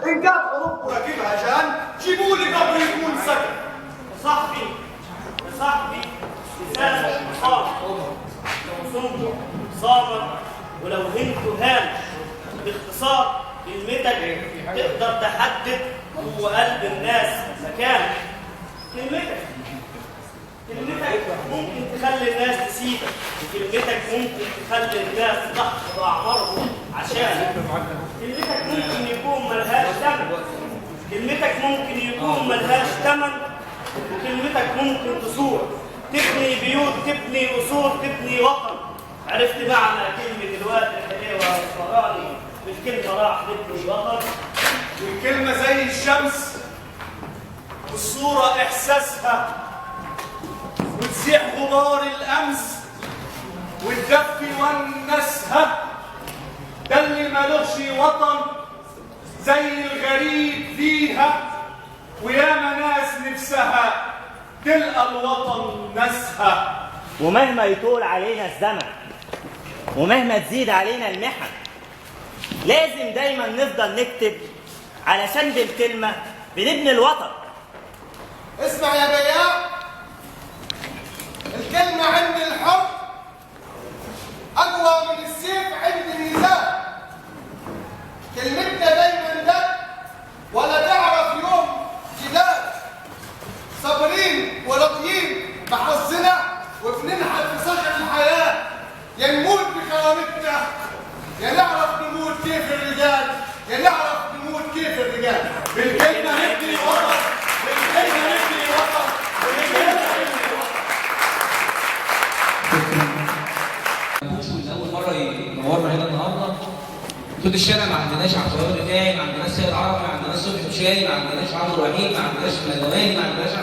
إن كانت حروفكم راكبها جان جيبوا لي قبل يكون سكن. يا صاحبي لسانك صار لو صمت صابر ولو هنت هان. باختصار كلمتك تقدر تحدد جوه قلب الناس مكان. كلمتك ممكن تخلي الناس تسيبك، وكلمتك ممكن تخلي الناس تحفظ أعمارهم عشانك. كلمتك ممكن يكون ملهاش ثمن، وكلمتك ممكن تصور، تبني بيوت، تبني قصور، تبني وطن. عرفت معنى كلمة الواد الحليوة الفراني بالكلمة راح تبني وطن؟ والكلمة زي الشمس، والصورة إحساسها، وتزيح غبار الأمس، وتدفي ونسها. ده اللي مالوش وطن زي الغريب فيها، وياما ناس نفسها تلقى الوطن ناسها. ومهما يطول علينا الزمن ومهما تزيد علينا المحن، لازم دايما نفضل نكتب علشان بالكلمة بنبني الوطن. اسمع يا بياع، الكلمة عند الحب أقوى من السيف عند النزاع. كلمتنا دايما ده ولا تعرف يوم جدال. صابرين وراضيين بحظنا وبننحت في صخر الحياة. يا نموت بكرامتنا يا نعرف نموت كيف الرجال، يا نعرف نموت كيف الرجال. بالكلمة نبني وطن، بالكلمة نبني وطن، بالكلمة نبني وطن. من اول مره ينورنا هنا النهارده. طول الشارع ما عندناش عبد الرحمن الرفاعي، ما عندناش سيد عربي، ما عندناش صبحي مشاي، ما عندناش عبد الرحيم، ما عندناش مدواني، ما عندناش